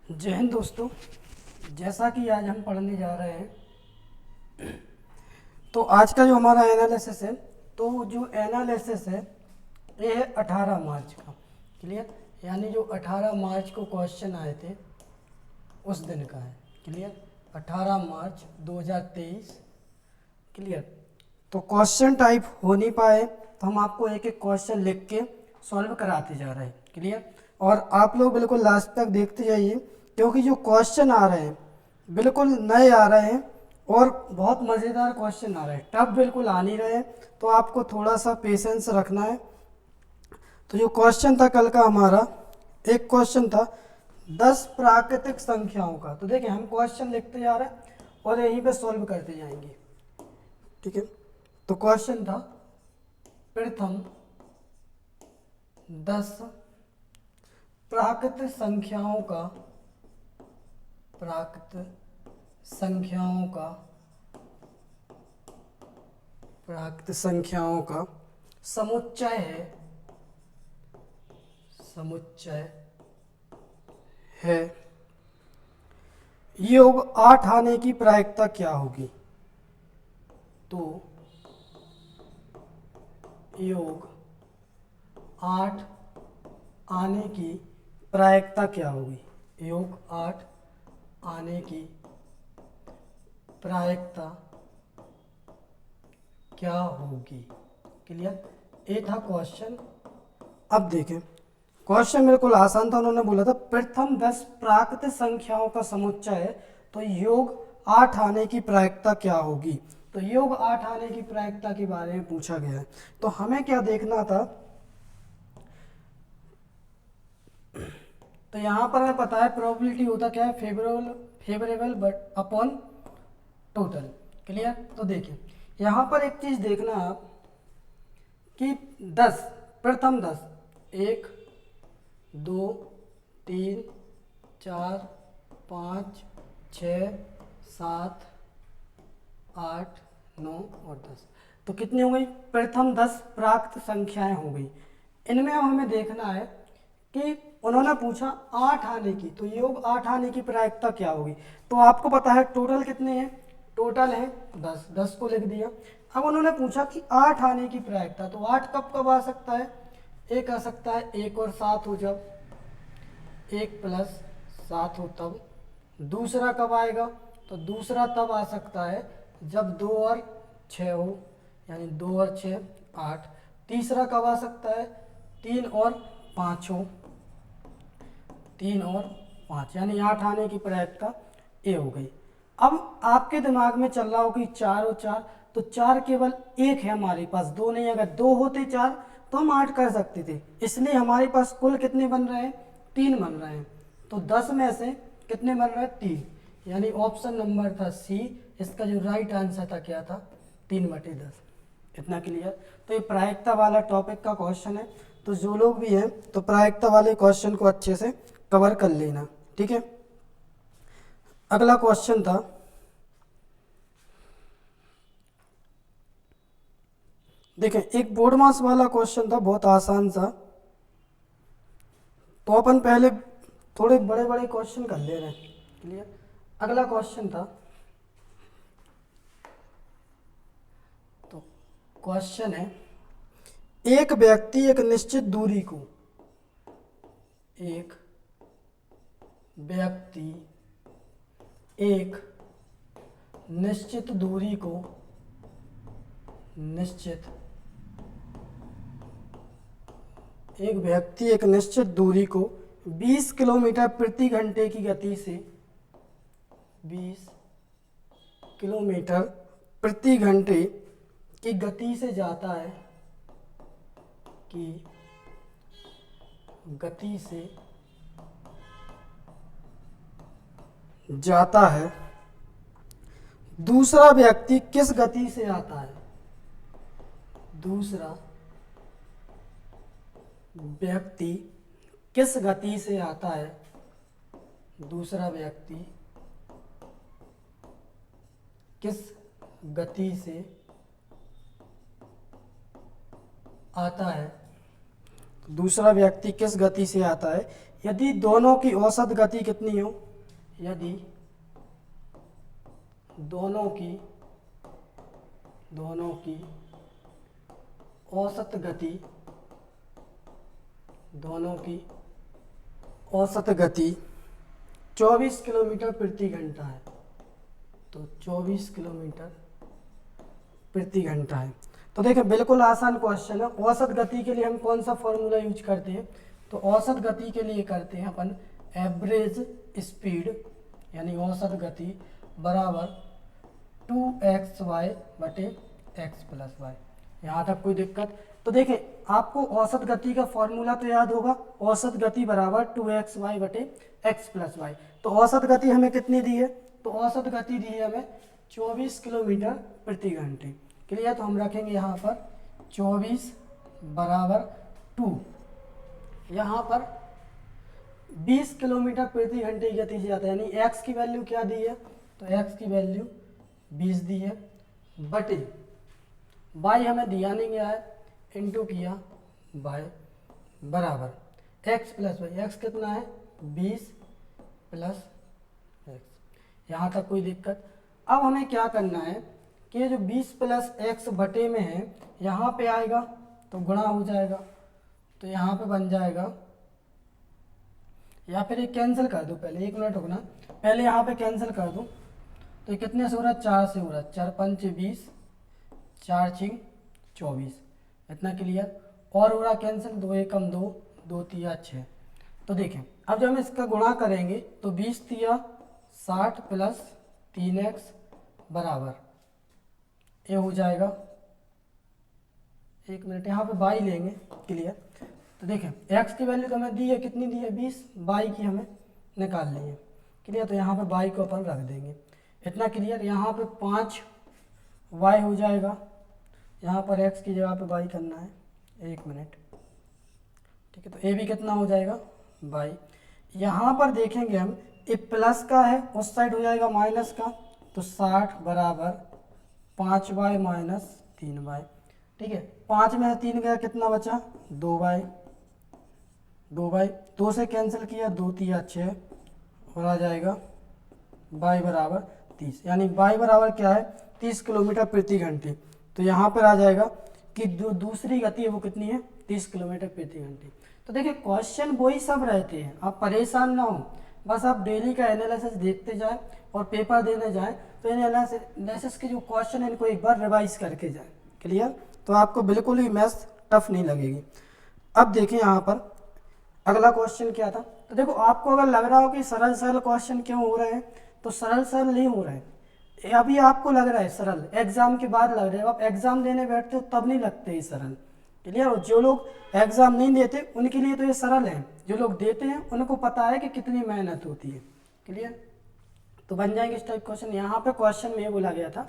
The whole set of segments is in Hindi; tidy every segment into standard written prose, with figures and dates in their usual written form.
जय हिंद दोस्तों। जैसा कि आज हम पढ़ने जा रहे हैं, तो आज का जो हमारा एनालिसिस है, तो जो एनालिसिस है ये है 18 मार्च का। क्लियर? यानी जो 18 मार्च को क्वेश्चन आए थे उस दिन का है। क्लियर? 18 मार्च 2023। क्लियर? तो क्वेश्चन टाइप हो नहीं पाए तो हम आपको एक एक क्वेश्चन लिख के सॉल्व कराते जा रहे हैं। क्लियर? और आप लोग बिल्कुल लास्ट तक देखते जाइए, क्योंकि जो क्वेश्चन आ रहे हैं बिल्कुल नए आ रहे हैं और बहुत मज़ेदार क्वेश्चन आ रहे हैं। टफ बिल्कुल आ नहीं रहे हैं, तो आपको थोड़ा सा पेशेंस रखना है। तो जो क्वेश्चन था कल का हमारा, एक क्वेश्चन था 10 प्राकृतिक संख्याओं का। तो देखिए हम क्वेश्चन लिखते जा रहे हैं और यहीं पे सॉल्व करते जाएंगे। ठीक है? तो क्वेश्चन था प्रथम 10 प्राकृतिक संख्याओं का समुच्चय है योग 8 आने की प्रायिकता क्या होगी? तो योग 8 आने की प्रायिकता क्या होगी? योग 8 आने की प्रायिकता क्या होगी? क्लियर? ये था क्वेश्चन। अब देखें, क्वेश्चन बिल्कुल आसान था। उन्होंने बोला था प्रथम 10 प्राकृतिक संख्याओं का समुच्चय है, तो योग 8 आने की प्रायिकता क्या होगी? तो योग 8 आने की प्रायिकता के बारे में पूछा गया है। तो हमें क्या देखना था, तो यहाँ पर हमें पता है प्रोबेबिलिटी होता क्या है, favourable but upon total. Clear? तो देखिए यहाँ पर एक चीज़ देखना आप कि 10 प्रथम 10 1 2 3 4 5 6 7 8 9 और 10, तो कितनी हो गई? प्रथम 10 प्राकृत संख्याएं हो गई। इनमें अब हमें देखना है कि उन्होंने पूछा 8 आने की, तो योग 8 आने की प्रायिकता क्या होगी? तो आपको पता है टोटल कितने हैं? टोटल है 10, 10 को लिख दिया। अब उन्होंने पूछा कि 8 आने की प्रायिकता, तो 8 कब कब आ सकता है? एक आ सकता है 1 और 7 हो, जब 1 प्लस 7 हो तब। दूसरा कब आएगा? तो दूसरा तब आ सकता है जब 2 और 6 हो, यानी 2 और 6 8। तीसरा कब आ सकता है? 3 और 5 हो, 3 और 5, यानी 8 आने की प्रायिकता ए हो गई। अब आपके दिमाग में चल रहा हो कि 4 और 4, तो 4 केवल एक है हमारे पास, 2 नहीं। अगर 2 होते 4 तो हम 8 कर सकते थे, इसलिए हमारे पास कुल कितने बन रहे हैं? 3 बन रहे हैं। तो 10 में से कितने बन रहे हैं? 3, यानी ऑप्शन नंबर था सी। इसका जो राइट आंसर था क्या था? 3/10। इतना क्लियर? तो ये प्रायिकता वाला टॉपिक का क्वेश्चन है, तो जो लोग भी हैं तो प्रायिकता वाले क्वेश्चन को अच्छे से कवर कर लेना। ठीक है? अगला क्वेश्चन था देखें, एक बोर्ड मास वाला क्वेश्चन था, बहुत आसान सा। तो अपन पहले थोड़े बड़े बड़े क्वेश्चन कर ले रहे हैं। क्लियर? अगला क्वेश्चन था, तो क्वेश्चन है एक व्यक्ति एक निश्चित दूरी को एक निश्चित दूरी को एक व्यक्ति एक निश्चित दूरी को 20 किलोमीटर प्रति घंटे की गति से 20 किलोमीटर प्रति घंटे की गति से जाता है, दूसरा व्यक्ति किस गति से आता है? दूसरा व्यक्ति किस गति से आता है? दूसरा व्यक्ति किस गति से आता है? दूसरा व्यक्ति किस गति से आता है, यदि दोनों की औसत गति कितनी हो, यदि दोनों की औसत गति, दोनों की औसत गति 24 किलोमीटर प्रति घंटा है, तो 24 किलोमीटर प्रति घंटा है। तो देखिए बिल्कुल आसान क्वेश्चन है। औसत गति के लिए हम कौन सा फॉर्मूला यूज करते हैं, तो औसत गति के लिए करते हैं अपन एवरेज स्पीड, यानी औसत गति बराबर 2xy बटे x प्लस वाई। यहाँ तक कोई दिक्कत? तो देखिए आपको औसत गति का फॉर्मूला तो याद होगा, औसत गति बराबर 2xy बटे x प्लस वाई। तो औसत गति हमें कितनी दी है, तो औसत गति दी है हमें 24 किलोमीटर प्रति घंटे। क्लियर? तो हम रखेंगे यहाँ पर 24 बराबर 2, यहाँ पर 20 किलोमीटर प्रति घंटे की गति से जाता है, यानी x की वैल्यू क्या दी है, तो x की वैल्यू 20 दी है, बटे y हमें दिया नहीं गया है, इंटू किया y बराबर x प्लस वाई। x कितना है, 20 प्लस x। यहाँ तक कोई दिक्कत? अब हमें क्या करना है कि ये जो 20 प्लस x बटे में है, यहाँ पे आएगा तो गुणा हो जाएगा, तो यहाँ पे बन जाएगा, या फिर ये कैंसिल कर दो पहले, 1 मिनट रुकना, पहले यहाँ पे कैंसिल कर दो। तो कितने से हो रहा है, 4 से हो रहा है, 4 पंच 20, 4 छिंग 24, इतना क्लियर। और हो रहा कैंसिल, 2 एकम 2, 2 तिया 6। तो देखें अब जब हम इसका गुणा करेंगे तो 20 तिया 60 प्लस 3x बराबर ये हो जाएगा, 1 मिनट यहाँ पे y लेंगे, क्लियर। तो देखें x की वैल्यू तो हमें दी है, कितनी दी है, 20, y की हमें निकाल ली है, क्लियर। तो यहाँ पे y को अपन रख देंगे, इतना क्लियर। यहाँ पे 5y हो जाएगा, यहाँ पर x की जगह पे y करना है, 1 मिनट, ठीक है। तो ये भी कितना हो जाएगा, y। यहाँ पर देखेंगे हम, ये प्लस का है, उस साइड हो जाएगा माइनस का, तो 60 बराबर 5y माइनस 3y, ठीक है। 5 में से 3 गया, कितना बचा, 2y, 2y 2 से कैंसिल किया, 2 तिया 6, और आ जाएगा y बराबर 30, यानी y बराबर क्या है, 30 किलोमीटर प्रति घंटे। तो यहाँ पर आ जाएगा कि दूसरी गति है वो कितनी है, 30 किलोमीटर प्रति घंटे। तो देखिए क्वेश्चन वही सब रहते हैं, आप परेशान ना हो, बस आप डेली का एनालिसिस देखते जाएं और पेपर देने जाएं, तो इन एनालिसिस के जो क्वेश्चन है इनको एक बार रिवाइज करके जाएं, क्लियर। तो आपको बिल्कुल ही मैथ्स टफ नहीं लगेगी। अब देखिए यहाँ पर अगला क्वेश्चन क्या था। तो देखो आपको अगर लग रहा हो कि सरल सरल क्वेश्चन क्यों हो रहे हैं, तो सरल सरल नहीं हो रहे हैं, अभी आपको लग रहा है सरल, एग्जाम के बाद लग रहा है, आप एग्जाम देने बैठते हो तब नहीं लगते ये सरल, क्लियर। और जो लोग एग्जाम नहीं देते उनके लिए तो ये सरल है, जो लोग देते हैं उनको पता है कि कितनी मेहनत होती है, क्लियर। तो बन जाएंगे इस टाइप क्वेश्चन। यहाँ पे क्वेश्चन में ये बोला गया था,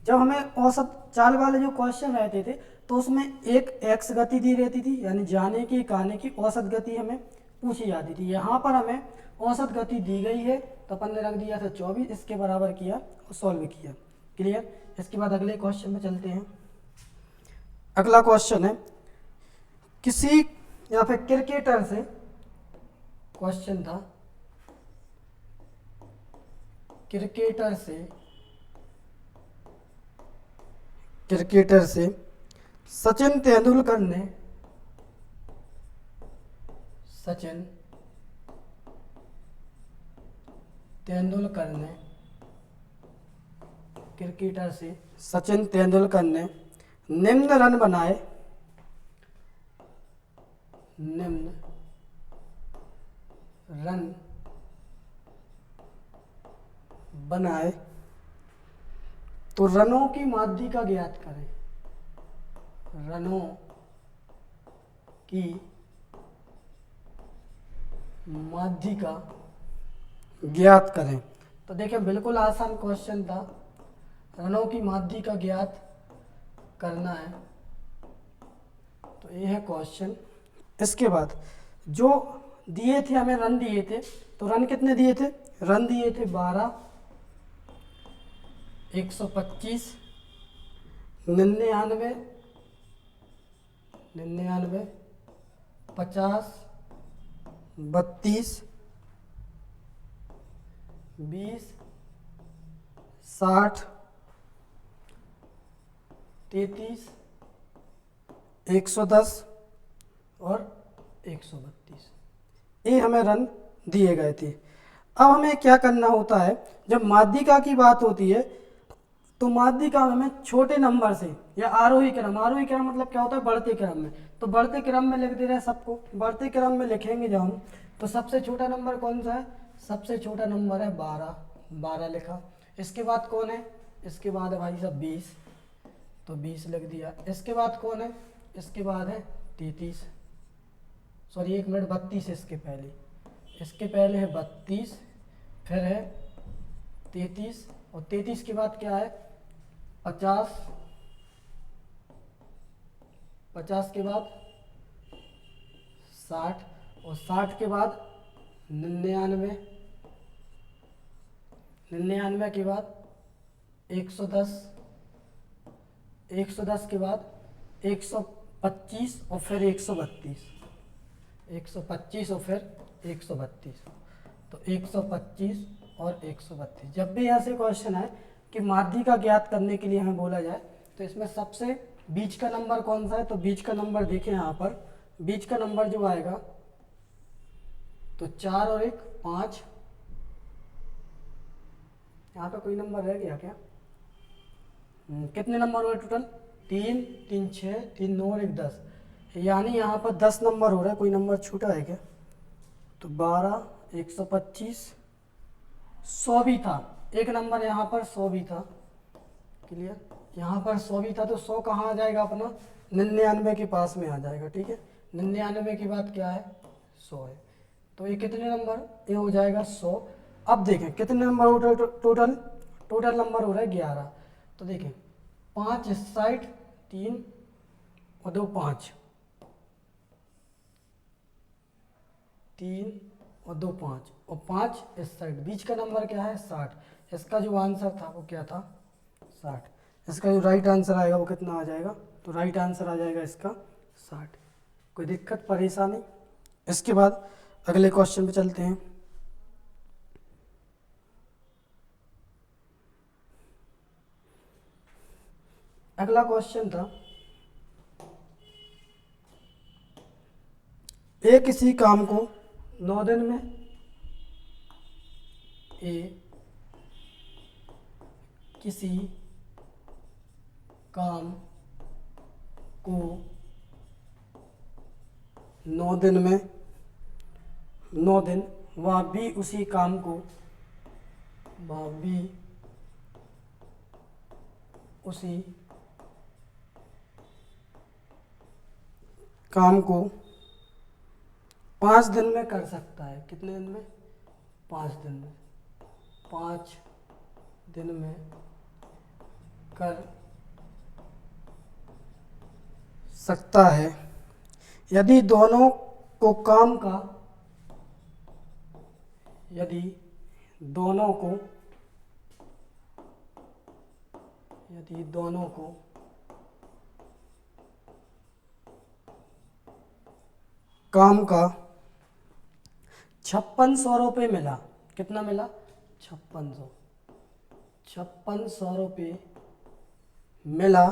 जब हमें औसत चाल वाले जो क्वेश्चन रहते थे तो उसमें एक x गति दी रहती थी, यानी जाने की आने की औसत गति हमें पूछी जाती थी। यहाँ पर हमें औसत गति दी गई है, तो अपन ने रख दिया था 24, इसके बराबर किया और सॉल्व किया, क्लियर। इसके बाद अगले क्वेश्चन में चलते हैं। अगला क्वेश्चन है, किसी या फिर क्रिकेटर से क्वेश्चन था, क्रिकेटर से सचिन तेंदुलकर ने क्रिकेटर से सचिन तेंदुलकर ने निम्न रन बनाए तो रनों की माध्यिका ज्ञात करें, रनों की माध्यिका ज्ञात करें। तो देखिए बिल्कुल आसान क्वेश्चन था, रनों की माध्यिका ज्ञात करना है, तो ये है क्वेश्चन। इसके बाद जो दिए थे हमें रन दिए थे, तो रन कितने दिए थे, रन दिए थे 12, 125, 99, 50, 32, 20, 60, 33, 110 और 132, ये हमें रन दिए गए थे। अब हमें क्या करना होता है, जब माध्यिका की बात होती है तो माध्यिका में हमें छोटे नंबर से या आरोही क्रम मतलब क्या होता है, बढ़ते क्रम में, तो बढ़ते क्रम में लिख दे रहे हैं सबको। बढ़ते क्रम में लिखेंगे जब हम, तो सबसे छोटा नंबर कौन सा है, सबसे छोटा नंबर है 12, 12 लिखा। इसके बाद कौन है, इसके बाद है भाई साहब 20, तो 20 लिख दिया। इसके बाद कौन है, इसके बाद है 33, सॉरी 1 मिनट, 32 इसके पहले है 32, फिर है 33, और 33 के बाद क्या है 50, 50 के बाद 60, और 60 के बाद 99, 99 के बाद 110, 110 के बाद 125 और फिर 132, 125 और फिर 132, तो 125 और 132। जब भी ऐसे क्वेश्चन है कि माध्यिका ज्ञात करने के लिए हमें बोला जाए, तो इसमें सबसे बीच का नंबर कौन सा है, तो बीच का नंबर देखें यहाँ पर, बीच का नंबर जो आएगा तो 4 और 1 5, यहाँ पे कोई नंबर रह गया क्या, कितने नंबर हुए टोटल, 3 3 6 3 9 और 1 10, यानी यहाँ पर 10 नंबर हो रहा है। कोई नंबर छूटा है क्या, तो 12, 125, 100 भी था, एक नंबर यहाँ पर 100 भी था, क्लियर, यहाँ पर 100 भी था, तो 100 कहाँ आ जाएगा अपना, 99 के पास में आ जाएगा, ठीक है। 99 के बाद क्या है 100 है, तो ये कितने नंबर, ये हो जाएगा 100। अब देखें कितने नंबर हो रहे टोटल, टोटल नंबर हो रहा है 11, तो देखें 5 इस साइड, 3 और 2 5, 3 और 2 5 और 5 इस साइड, बीच का नंबर क्या है 60। इसका जो आंसर था वो क्या था 60। इसका जो राइट आंसर आएगा वो कितना आ जाएगा, तो राइट आंसर आ जाएगा इसका 60। कोई दिक्कत परेशानी। इसके बाद अगले क्वेश्चन पे चलते हैं। अगला क्वेश्चन था, ए किसी काम को 9 दिन में, ए किसी काम को 9 दिन में, 9 दिन, वह भी उसी काम को, वह भी उसी काम को 5 दिन में कर सकता है। कितने दिन में, 5 दिन में, 5 दिन में कर सकता है यदि दोनों को काम का, यदि दोनों को, यदि दोनों को काम का 5600 रुपये मिला। कितना मिला 5600, 5600 रुपये मिला,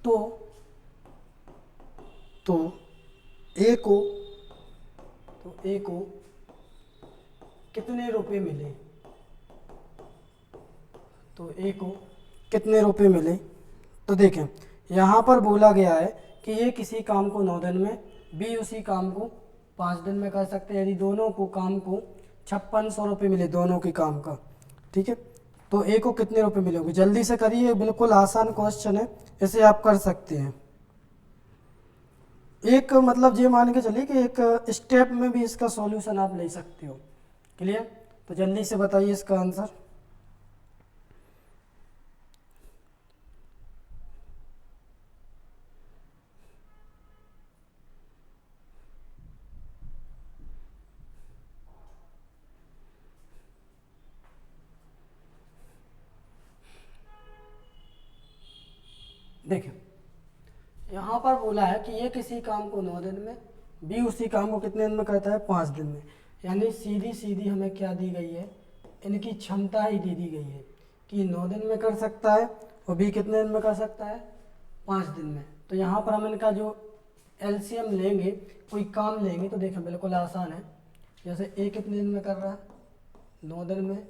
तो ए को, तो ए को कितने रुपए मिले, तो ए को कितने रुपए मिले। तो देखें यहाँ पर बोला गया है कि ये किसी काम को 9 दिन में, बी उसी काम को 5 दिन में कर सकते हैं यदि दोनों को काम को 5600 रुपये मिले, दोनों के काम का, ठीक है। तो ए को कितने रुपए मिलेंगे, जल्दी से करिए, बिल्कुल आसान क्वेश्चन है, इसे आप कर सकते हैं। एक मतलब ये मान के चलिए कि एक स्टेप में भी इसका सॉल्यूशन आप ले सकते हो, क्लियर। तो जल्दी से बताइए इसका आंसर। देखिए यहाँ पर बोला है कि ये किसी काम को 9 दिन में, बी उसी काम को कितने दिन में करता है, 5 दिन में। यानी सीधी सीधी हमें क्या दी गई है, इनकी क्षमता ही दे दी गई है कि 9 दिन में कर सकता है और बी कितने दिन में कर सकता है, 5 दिन में। तो यहाँ पर हम इनका जो एलसीएम लेंगे, कोई काम लेंगे, तो देखें बिल्कुल आसान है। जैसे ए कितने दिन में कर रहा है, 9 दिन में,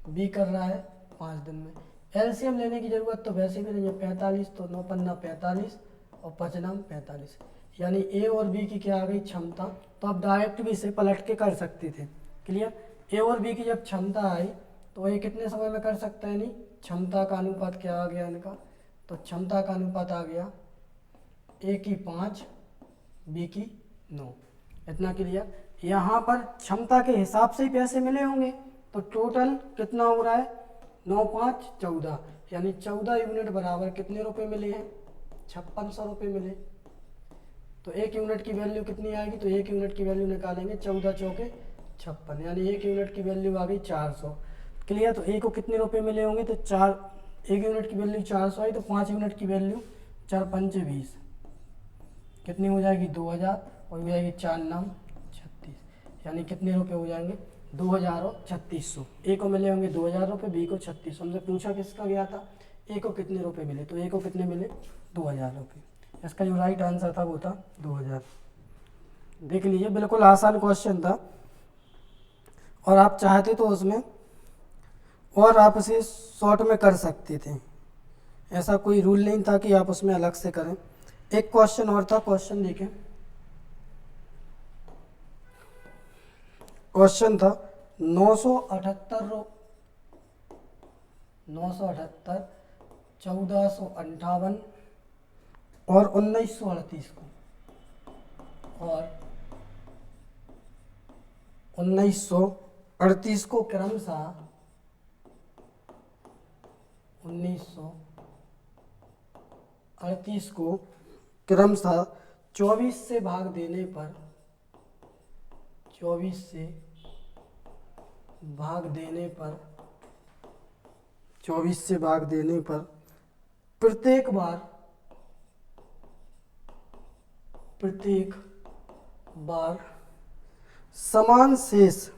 बी कर रहा है 5 दिन में। एलसीएम लेने की ज़रूरत तो वैसे भी नहीं है, 45, तो 9 पन्ना 45 और 5 नाम 45, यानी ए और बी की क्या आ गई, क्षमता। तो आप डायरेक्ट भी इसे पलट के कर सकते थे। क्लियर। ए और बी की जब क्षमता आई तो ये कितने समय में कर सकता है, नहीं, क्षमता का अनुपात क्या आ गया इनका, तो क्षमता का अनुपात आ गया ए की 5, बी की 9। इतना क्लियर। यहाँ पर क्षमता के हिसाब से ही पैसे मिले होंगे, तो टोटल कितना हो रहा है, 9 5 14, यानी 14 यूनिट बराबर कितने रुपए मिले हैं, 5600 रुपये मिले। तो 1 यूनिट की वैल्यू कितनी आएगी, तो 1 यूनिट की वैल्यू निकालेंगे, 14 चौके 56, यानी 1 यूनिट की वैल्यू आ गई 400। क्लियर। तो ए को कितने रुपए मिले होंगे, तो 1 यूनिट की वैल्यू 400 आई, तो 5 यूनिट की वैल्यू 4 पंचे 20, कितनी हो जाएगी, 2000, और हो जाएगी 4 नाम 36, यानी कितने रुपए हो जाएंगे, 2000 और 3600। ए को मिले होंगे 2000 रुपये, बी को 3600। हमसे पूछा किसका गया था, ए को कितने रुपए मिले, तो ए को कितने मिले, 2000 रुपये। इसका जो राइट आंसर था वो था 2000। देख लीजिए, बिल्कुल आसान क्वेश्चन था, और आप चाहते तो उसमें और आप इसे शॉर्ट में कर सकते थे, ऐसा कोई रूल नहीं था कि आप उसमें अलग से करें। एक क्वेश्चन और था, क्वेश्चन देखें। क्वेश्चन था 978, 1458 और 1938 को, और 1938 को क्रमशः 1938 को क्रमशः 24 से भाग देने पर, 24 से भाग देने पर, 24 से भाग देने पर प्रत्येक बार समान शेष,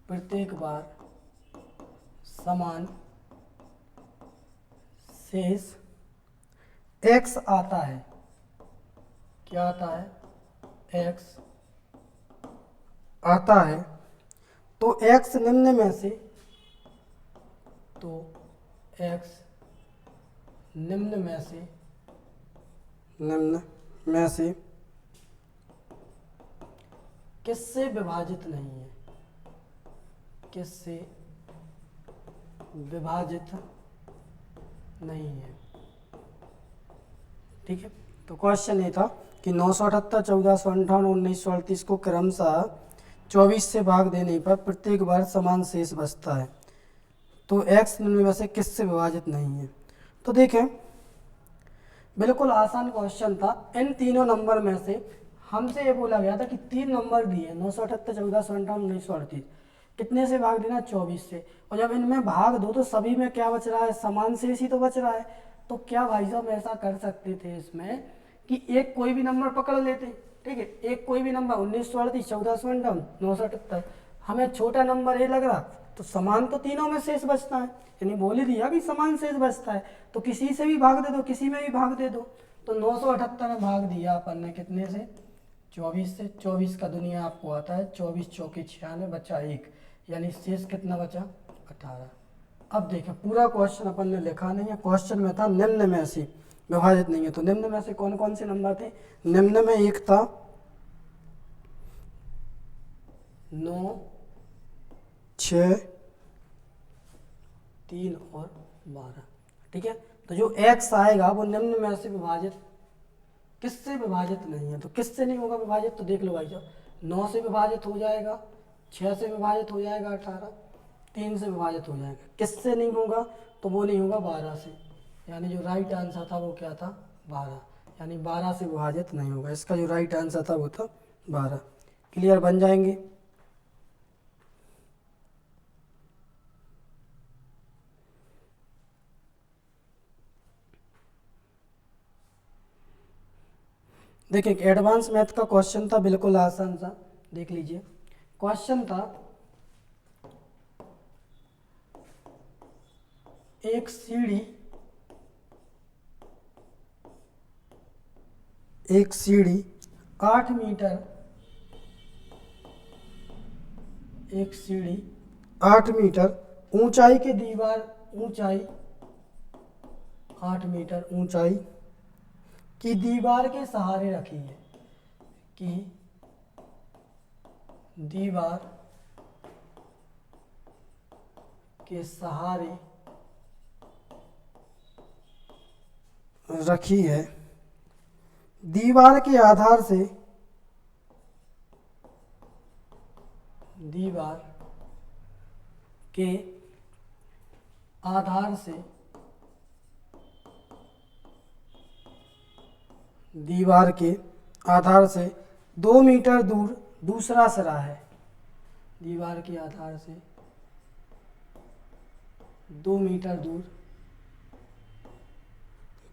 प्रत्येक बार समान शेष x आता है। क्या आता है, x आता है। तो x निम्न में से, तो x निम्न में से किससे विभाजित नहीं है, किससे विभाजित नहीं है। ठीक है। तो क्वेश्चन ये था कि 978, 1458, 1938 को क्रमशः 24 से भाग देने पर प्रत्येक बार समान शेष बचता है, तो x निम्न में से किससे विभाजित नहीं है। तो देखें, बिल्कुल आसान क्वेश्चन था। इन तीनों नंबर में से हमसे ये बोला गया था कि 3 नंबर दिए, 978, 1458, 1938, कितने से भाग देना, 24 से। और जब इनमें भाग दो तो सभी में क्या बच रहा है, समान शेष ही तो बच रहा है। तो क्या भाई साहब ऐसा कर सकते थे इसमें कि एक कोई भी नंबर पकड़ लेते, ठीक है, एक कोई भी नंबर, 1938, 1458, 978, हमें छोटा नंबर ए लग रहा, तो समान तो तीनों में शेष बचता है, यानी बोल ही दिया कि समान शेष बचता है, तो किसी से भी भाग दे दो, किसी में भी भाग दे दो। तो 978 में भाग दिया अपन ने कितने से, 24 से। 24 का दुनिया आपको आता है, 24 चौके 96, बचा 1, यानी शेष कितना बचा, 18। अब देखें, पूरा क्वेश्चन अपन ने लिखा नहीं है, क्वेश्चन में था निम्न में से विभाजित नहीं है। तो निम्न में से कौन कौन से नंबर थे, निम्न में एक था 9, 6, 3 और 12। ठीक है। तो जो x आएगा वो निम्न में से विभाजित, किससे विभाजित नहीं है। तो किससे नहीं होगा विभाजित, तो देख लो भाई साहब, 9 से विभाजित हो जाएगा, 6 से विभाजित हो जाएगा 18, 3 से विभाजित हो जाएगा। किससे नहीं होगा, तो वो नहीं होगा 12 से, यानी जो राइट आंसर था वो क्या था, 12, यानी 12 से विभाजित नहीं होगा। इसका जो राइट आंसर था वो था 12। क्लियर बन जाएंगे। देखिए एडवांस मैथ का क्वेश्चन था, बिल्कुल आसान सा, देख लीजिए। क्वेश्चन था एक सीढ़ी 8 मीटर, एक सीढ़ी 8 मीटर ऊंचाई की दीवार, ऊंचाई 8 मीटर ऊंचाई की दीवार के सहारे रखी है, कि दीवार के सहारे रखी है। दीवार के आधार से, दीवार के आधार से, दीवार के आधार से 2 मीटर दूर दूसरा सिरा है। दीवार के आधार से 2 मीटर दूर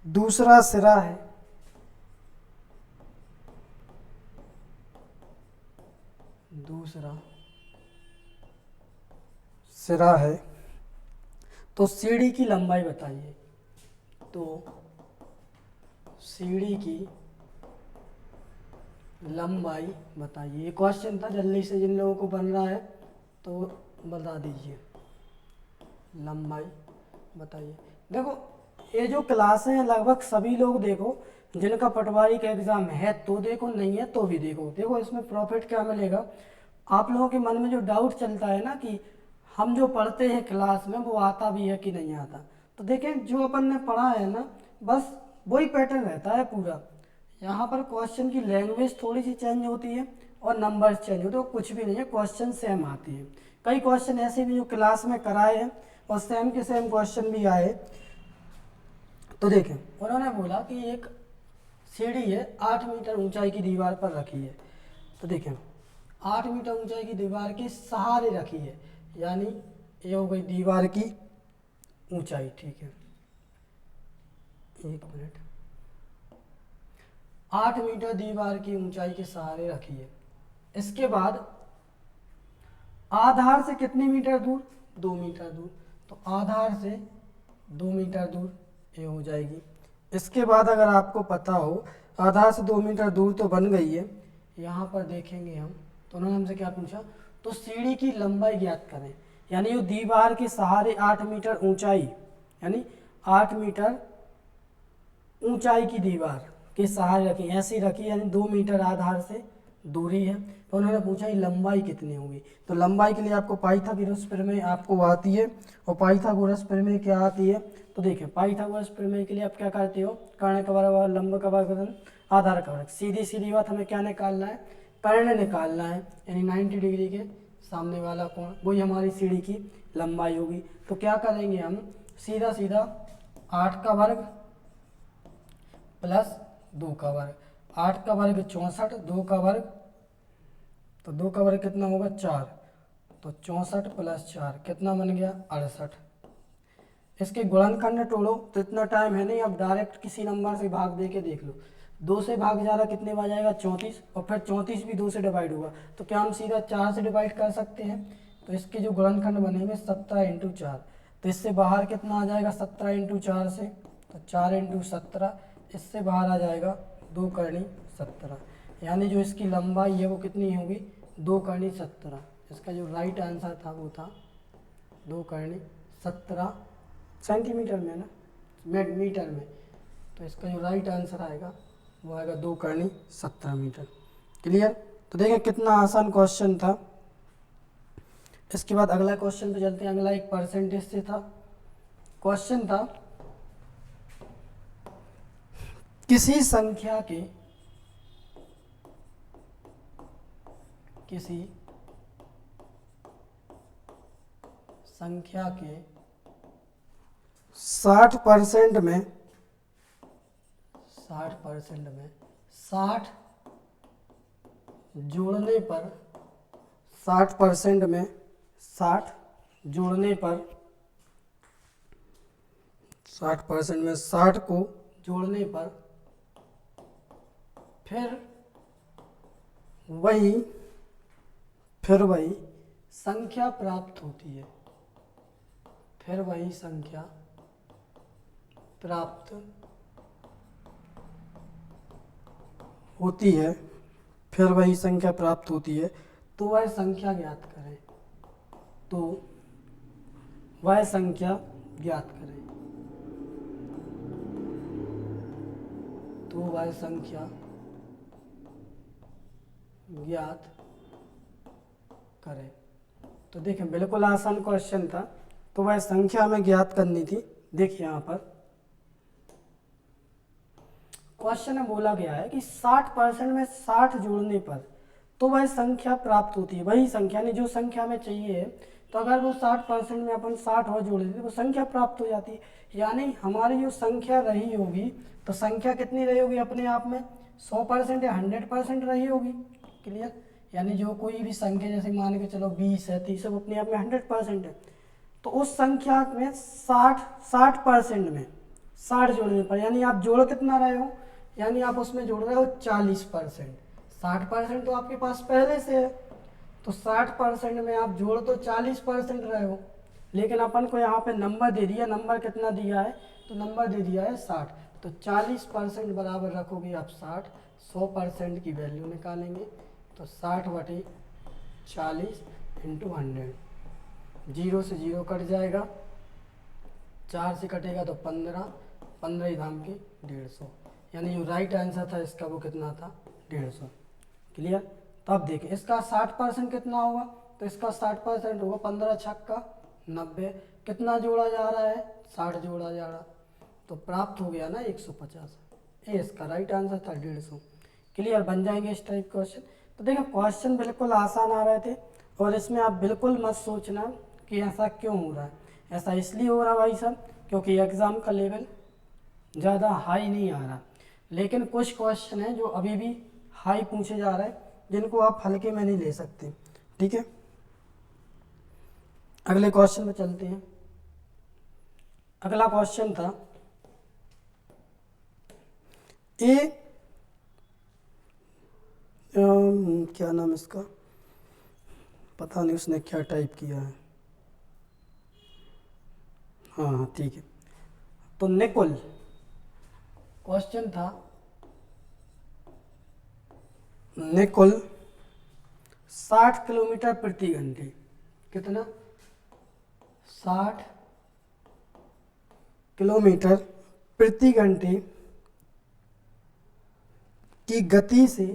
दूसरा सिरा है। दूसरा सिरा है। तो सीढ़ी की लंबाई बताइए। तो सीढ़ी की लंबाई बताइए। ये क्वेश्चन था, जल्दी से जिन लोगों को बन रहा है तो बता दीजिए। लंबाई बताइए। देखो ये जो क्लासें हैं लगभग सभी लोग देखो, जिनका पटवारी का एग्ज़ाम है तो देखो, नहीं है तो भी देखो। देखो इसमें प्रॉफिट क्या मिलेगा, आप लोगों के मन में जो डाउट चलता है ना कि हम जो पढ़ते हैं क्लास में वो आता भी है कि नहीं आता, तो देखें जो अपन ने पढ़ा है ना बस वही पैटर्न रहता है पूरा। यहाँ पर क्वेश्चन की लैंग्वेज थोड़ी सी चेंज होती है और नंबर्स चेंज होते हैं, तो कुछ भी नहीं है, क्वेश्चन सेम आती है। कई क्वेश्चन ऐसे भी जो क्लास में कराए हैं और सेम के सेम क्वेश्चन भी आए। तो देखें उन्होंने बोला कि एक सीढ़ी है 8 मीटर ऊंचाई की दीवार पर रखी है। तो देखें 8 मीटर ऊंचाई की दीवार के सहारे रखी है, यानी ये हो गई दीवार की ऊंचाई। ठीक है, एक मिनट। 8 मीटर दीवार की ऊंचाई के सहारे रखी है। इसके बाद आधार से कितने मीटर दूर, 2 मीटर दूर। तो आधार से 2 मीटर दूर ये हो जाएगी। इसके बाद अगर आपको पता हो आधार से 2 मीटर दूर तो बन गई है। यहाँ पर देखेंगे हम, तो उन्होंने हमसे क्या पूछा, तो सीढ़ी की लंबाई ज्ञात करें। यानी वो दीवार के सहारे 8 मीटर ऊंचाई, यानी 8 मीटर ऊंचाई की दीवार के सहारे रखी, ऐसी रखी, यानी 2 मीटर आधार से दूरी है। तो उन्होंने पूछा ये लंबाई कितनी होगी। तो लंबाई के लिए आपको पाइथागोरस प्रमेय आपको आती है, और पाइथागोरस प्रमेय क्या आती है, तो देखिए पाइथागोरस प्रमेय के लिए आप क्या करते हो, कर्ण का वर्ग लंब का वर्ग आधार का वर्ग। सीधी सीधी बात, हमें क्या निकालना है, कर्ण निकालना है, यानी 90 डिग्री के सामने वाला कोण, वही हमारी सीढ़ी की लंबाई होगी। तो क्या करेंगे हम, सीधा सीधा 8 का वर्ग प्लस 2 का वर्ग। 8 का वर्ग 64, 2 का वर्ग, तो 2 का वर्ग कितना होगा 4, तो 64 प्लस 4 कितना बन गया 68। इसके गुणनखंड तोड़ो तो इतना टाइम है नहीं, अब डायरेक्ट किसी नंबर से भाग दे के देख लो। 2 से भाग जा रहा कितने बार जाएगा 34, और फिर 34 भी 2 से डिवाइड होगा, तो क्या हम सीधा 4 से डिवाइड कर सकते हैं। तो इसके जो गुणनखंड बनेंगे 17 × 4, तो इससे बाहर कितना आ जाएगा 17 × 4 से, तो 4 × 17, इससे बाहर आ जाएगा 2 करनी 17, यानी जो इसकी लंबाई है वो कितनी होगी 2 करनी 17। इसका जो राइट आंसर था वो था 2 करनी 17 सेंटीमीटर में ना, मीटर में। तो इसका जो राइट आंसर आएगा वो आएगा 2 करनी 17 मीटर। क्लियर। तो देखिए कितना आसान क्वेश्चन था। इसके बाद अगला क्वेश्चन पे चलते हैं। अगला एक परसेंटेज से था, क्वेश्चन था किसी संख्या के 60% में 60 जोड़ने पर 60% में 60 जोड़ने पर 60% में 60 को जोड़ने पर फिर वही फिर वही संख्या प्राप्त होती है, फिर वही संख्या प्राप्त होती है, फिर वही संख्या प्राप्त होती है, तो वह संख्या ज्ञात करें, तो वह संख्या ज्ञात करें, तो वह संख्या ज्ञात करें। तो देखिए बिल्कुल आसान क्वेश्चन था, तो वह संख्या हमें ज्ञात करनी थी। देखिए यहाँ पर क्वेश्चन में बोला गया है कि 60% में 60 जोड़ने पर तो वह संख्या प्राप्त होती है, वही संख्या यानी जो संख्या हमें चाहिए, तो अगर वो 60% में अपन 60 और जोड़ देते तो संख्या प्राप्त हो जाती है। यानी हमारी जो संख्या रही होगी, तो संख्या कितनी रही होगी अपने आप में 100% या 100% रही होगी। क्लियर? यानी जो कोई भी संख्या जैसे मान के चलो 20 है, 30 है, वो अपने आप में 100% है, तो उस संख्या में 60% में 60 जोड़ने पर, यानी आप जोड़ कितना रहे हो, यानी आप उसमें जोड़ रहे हो 40%। 60% तो आपके पास पहले से है, तो 60% में आप जोड़ तो 40% रहे हो, लेकिन अपन को यहाँ पे नंबर दे दिया, नंबर कितना दिया है, तो नंबर दे दिया है 60, तो 40% बराबर रखोगे आप 60, 100% की वैल्यू निकालेंगे, तो 60/40 इंटू 100, 0 से 0 कट जाएगा, 4 से कटेगा तो 15, 15 धाम के 150, यानी जो राइट आंसर था इसका वो कितना था 150। क्लियर? तो अब देखिए इसका 60% कितना होगा, तो इसका 60% होगा 15 छक्का 90, कितना जोड़ा जा रहा है 60 जोड़ा जा रहा, तो प्राप्त हो गया ना 150, ये इसका राइट आंसर था 150। क्लियर? बन जाएंगे इस टाइप क्वेश्चन। तो देखिए क्वेश्चन बिल्कुल आसान आ रहे थे, और इसमें आप बिल्कुल मत सोचना कि ऐसा क्यों हो रहा है, ऐसा इसलिए हो रहा भाई साहब क्योंकि एग्ज़ाम का लेवल ज़्यादा हाई नहीं आ रहा, लेकिन कुछ क्वेश्चन हैं जो अभी भी हाई पूछे जा रहे हैं, जिनको आप हल्के में नहीं ले सकते। ठीक है, अगले क्वेश्चन में चलते हैं। अगला क्वेश्चन था क्या नाम इसका, पता नहीं उसने क्या टाइप किया है। हाँ ठीक है, तो निकोल क्वेश्चन था, निकोल 60 किलोमीटर प्रति घंटे, कितना 60 किलोमीटर प्रति घंटे की गति से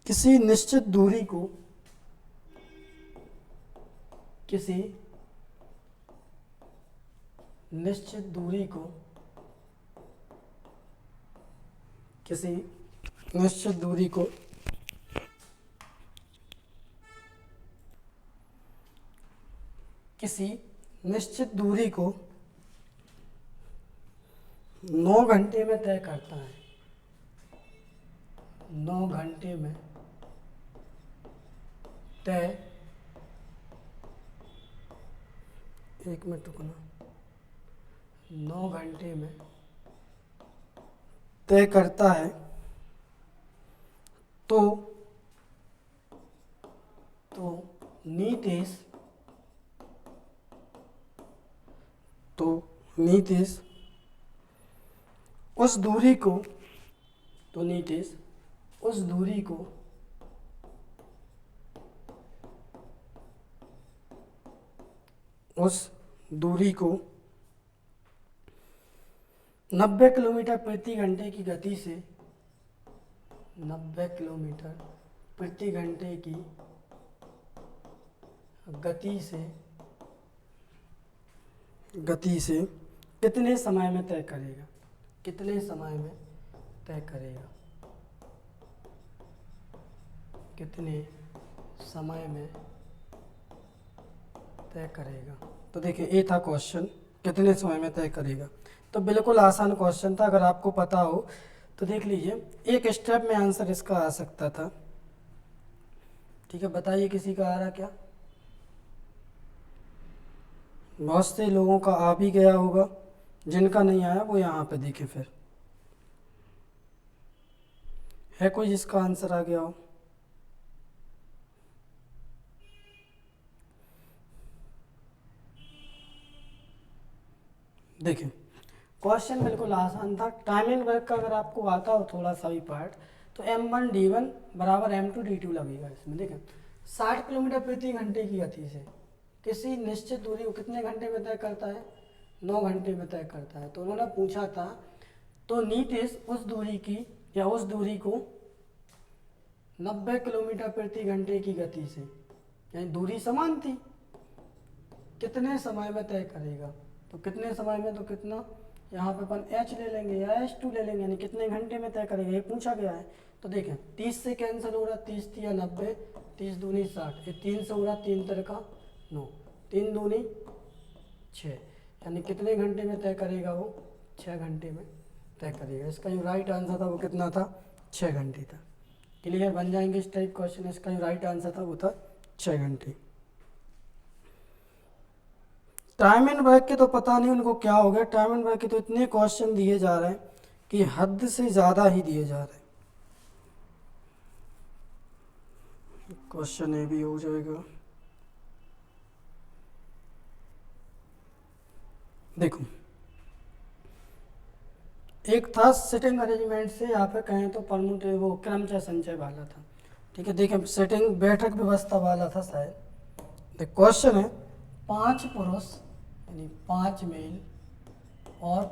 किसी निश्चित दूरी को किसी निश्चित दूरी को 9 घंटे में तय करता है, 9 घंटे में तय, एक मिनट रुकना, 9 घंटे में तय करता है, तो नीतीश उस दूरी को 90 किलोमीटर प्रति घंटे की गति से 90 किलोमीटर प्रति घंटे की गति से कितने समय में तय करेगा, कितने समय में तय करेगा। तो देखिए ये था क्वेश्चन, कितने समय में तय करेगा। तो बिल्कुल आसान क्वेश्चन था, अगर आपको पता हो तो देख लीजिए, एक स्टेप में आंसर इसका आ सकता था। ठीक है, बताइए किसी का आ रहा क्या, बहुत से लोगों का आ भी गया होगा, जिनका नहीं आया वो यहाँ पे देखें फिर। है कोई जिसका आंसर आ गया हो? देखिए क्वेश्चन बिल्कुल आसान था। टाइमिंग वर्क का अगर आपको आता हो थोड़ा सा भी पार्ट, तो m1d1 बराबर m2d2 लगेगा इसमें। देखें 60 किलोमीटर प्रति घंटे की गति से किसी निश्चित दूरी को कितने घंटे में तय करता है? 9 घंटे में तय करता है। तो उन्होंने पूछा था तो नीतीश उस दूरी की या उस दूरी को 90 किलोमीटर प्रति घंटे की गति से, यानी दूरी समान थी, कितने समय में तय करेगा? तो कितने समय में, तो कितना, यहाँ पे अपन h ले लेंगे या h2 ले लेंगे, यानी कितने घंटे में तय करेगा, ये पूछा गया है। तो देखें 30 से कैंसिल हो रहा, 30 या 90, 30 दूनी 60, ये 3 से हो रहा, 3 का 9, 3 दूनी 6, यानी कितने घंटे में तय करेगा वो? 6 घंटे में तय करेगा। इसका जो राइट आंसर था वो कितना था? 6 घंटे था। क्लियर बन जाएंगे इस टाइप क्वेश्चन। इसका जो राइट आंसर था वो था 6 घंटे। टाइम एंड वर्क के तो पता नहीं उनको क्या हो गया। टाइम एंड वर्क के तो इतने क्वेश्चन दिए जा रहे हैं कि हद से ज़्यादा ही दिए जा रहे हैं। क्वेश्चन ये भी हो जाएगा। देखो एक था सिटिंग अरेंजमेंट से, यहाँ पे कहें तो परमुट वो क्रमचय संचय वाला था। ठीक है, देखिए सिटिंग बैठक व्यवस्था वाला था शायद। देख क्वेश्चन है 5 पुरुष यानी 5 मेल और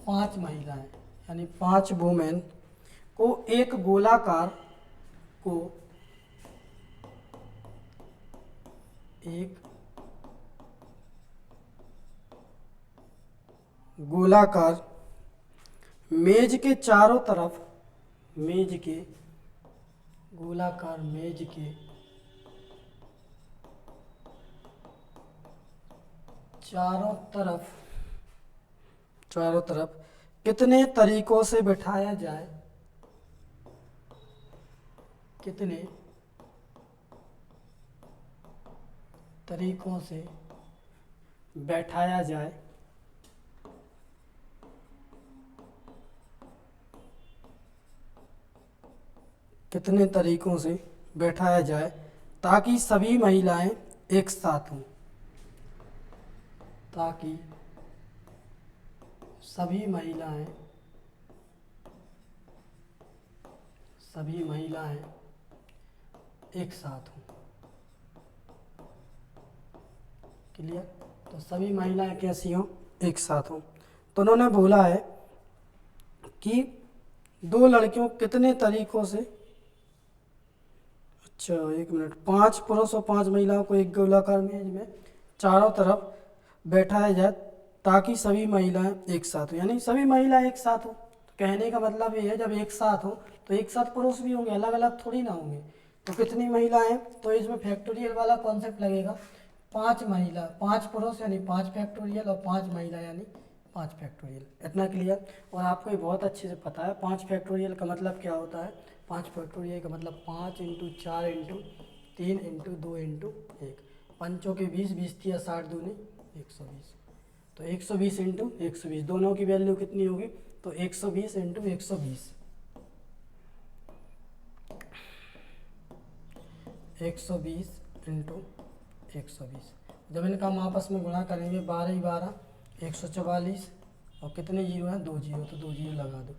5 महिलाएं यानी 5 वुमेन को एक गोलाकार मेज के चारों तरफ, गोलाकार मेज के चारों तरफ कितने तरीकों से बिठाया जाए, कितने तरीकों से बैठाया जाए कितने तरीकों से बैठाया जाए ताकि सभी महिलाएं एक साथ हों, ताकि सभी महिलाएं एक साथ हों। क्लियर? तो सभी महिलाएं कैसी हों? एक साथ हों। तो उन्होंने बोला है कि 2 लड़कियों कितने तरीकों से, अच्छा 1 मिनट, 5 पुरुष और 5 महिलाओं को एक गोलाकार मेज में चारों तरफ बैठाया जाए ताकि सभी महिलाएं एक साथ हो, यानी सभी महिलाएं एक साथ हो। तो कहने का मतलब ये है जब एक साथ हो तो एक साथ पुरुष भी होंगे, अलग अलग थोड़ी ना होंगे। तो कितनी महिलाएं? तो इसमें फैक्टोरियल वाला कॉन्सेप्ट लगेगा। 5 पुरुष यानी 5 फैक्टोरियल और 5 महिला यानी 5 फैक्टोरियल। इतना क्लियर? और आपको ये बहुत अच्छे से पता है 5 फैक्टोरियल का मतलब क्या होता है। 5 फैक्टोरियल का मतलब 5 × 4 × 3 × 2 × 1, पंचों के 20, 20 या 60 दूनी 120। तो 120 × 120 दोनों की वैल्यू कितनी होगी? तो 120 × 120, 120 × 120। जब इनका हम आपस में गुणा करेंगे 12 × 12 144, और कितने जीरो हैं? 2 जीरो, तो 2 जीरो लगा दो।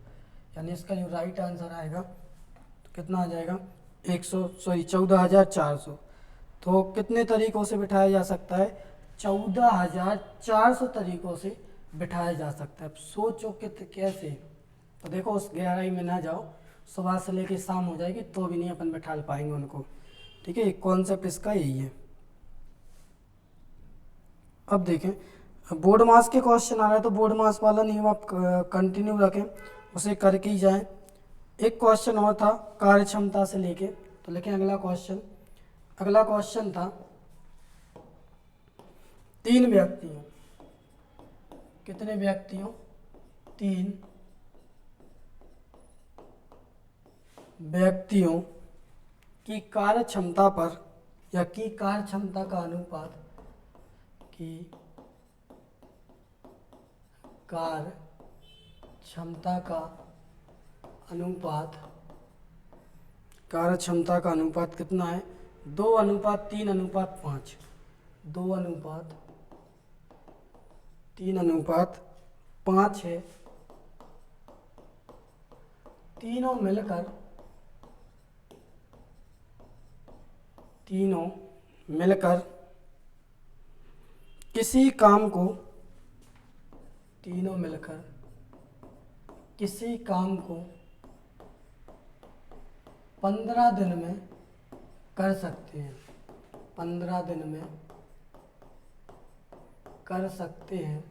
यानी इसका जो राइट आंसर आएगा तो कितना आ जाएगा? 14,400। तो कितने तरीकों से बिठाया जा सकता है? 14,400 तरीकों से बिठाया जा सकता है। अब सोचो कैसे। तो देखो उस गहराई में ना जाओ, सुबह से लेके शाम हो जाएगी तो भी नहीं अपन बिठा पाएंगे उनको। ठीक है, कॉन्सेप्ट इसका यही है। अब देखें बोर्ड मास के क्वेश्चन आ रहे हैं, तो बोर्ड मास वाला नियम आप कंटिन्यू रखें, उसे करके ही जाएं। एक क्वेश्चन और था कार्य क्षमता से लेके, तो लिखें अगला क्वेश्चन था 3 व्यक्तियों, कितने व्यक्तियों? 3 व्यक्तियों की कार्य क्षमता पर, या की कार्य क्षमता का अनुपात की कार्य क्षमता का अनुपात, कार्य क्षमता का अनुपात कितना है? 2:3:5, 2:3:5 है। तीनों मिलकर किसी काम को, तीनों मिलकर किसी काम को 15 दिन में कर सकते हैं, 15 दिन में कर सकते हैं,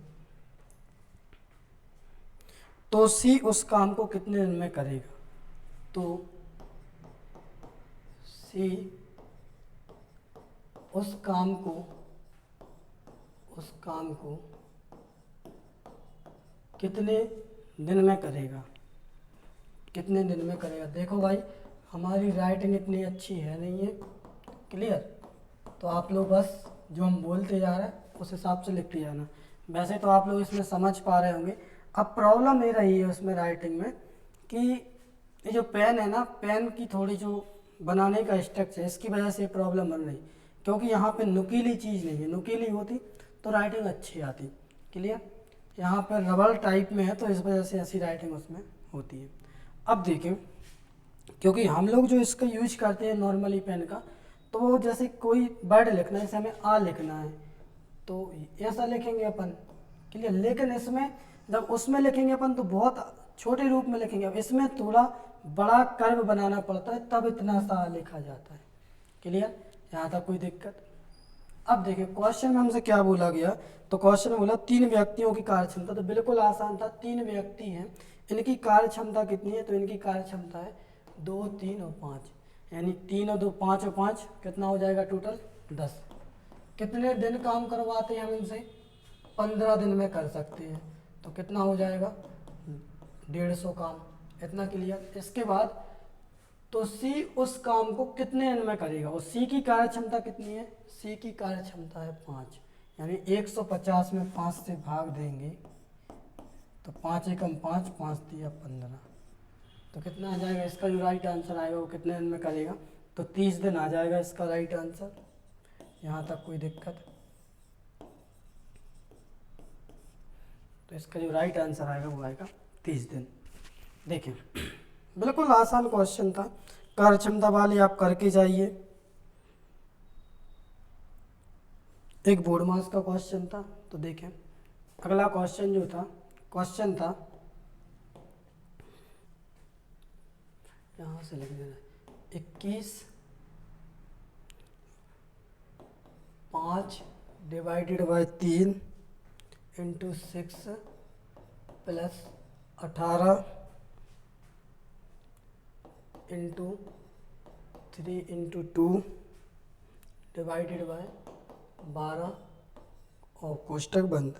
तो सी उस काम को कितने दिन में करेगा? तो सी उस काम को कितने दिन में करेगा? कितने दिन में करेगा? देखो भाई, हमारी राइटिंग इतनी अच्छी है नहीं है, क्लियर? तो आप लोग बस जो हम बोलते जा रहे हैं उस हिसाब से लिखते जाना। वैसे तो आप लोग इसमें समझ पा रहे होंगे। अब प्रॉब्लम ये रही है उसमें राइटिंग में कि ये जो पेन है ना, पेन की थोड़ी जो बनाने का स्ट्रक्चर है, इसकी वजह से प्रॉब्लम बन रही, क्योंकि यहाँ पे नुकीली चीज़ नहीं है। नुकीली होती तो राइटिंग अच्छी आती, क्लियर? यहाँ पर रबड़ टाइप में है तो इस वजह से ऐसी राइटिंग उसमें होती है। अब देखें, क्योंकि हम लोग जो इसका यूज करते हैं नॉर्मली पेन का, तो वो जैसे कोई वर्ड लिखना है, जैसे हमें आ लिखना है तो ऐसा लिखेंगे अपन, क्लियर? लेकिन इसमें जब उसमें लिखेंगे अपन तो बहुत छोटे रूप में लिखेंगे। अब इसमें थोड़ा बड़ा कर्व बनाना पड़ता है, तब इतना सा लिखा जाता है, क्लियर? यहाँ तक कोई दिक्कत? अब देखिए क्वेश्चन में हमसे क्या बोला गया, तो क्वेश्चन में बोला 3 व्यक्तियों की कार्य क्षमता, तो बिल्कुल आसान था। 3 व्यक्ति हैं, इनकी कार्य क्षमता कितनी है? तो इनकी कार्य क्षमता है 2, 3 और 5, यानी 3 और 2 5 और 5 कितना हो जाएगा टोटल? 10। कितने दिन काम करवाते हैं हम इनसे? 15 दिन में कर सकते हैं, तो कितना हो जाएगा? 150 काम। इतना क्लियर? इसके बाद तो सी उस काम को कितने दिन में करेगा, और सी की कार्य क्षमता कितनी है? सी की कार्य क्षमता है 5, यानी 150 में 5 से भाग देंगे तो 5 एकम 5, 5 दिया 15, तो कितना आ जाएगा? इसका जो राइट आंसर आएगा वो कितने दिन में करेगा? तो 30 दिन आ जाएगा इसका राइट आंसर। यहाँ तक कोई दिक्कत? तो इसका जो राइट आंसर आएगा वो आएगा 30 दिन। देखिए बिल्कुल आसान क्वेश्चन था, कार्य क्षमता वाली आप करके जाइए। एक बोर्ड मास का क्वेश्चन था, तो देखें अगला क्वेश्चन जो था, क्वेश्चन था यहाँ से लिख देना 21/5 / 3 × 6 + 18 × 3 × 2 / 12 और कोष्टक बंद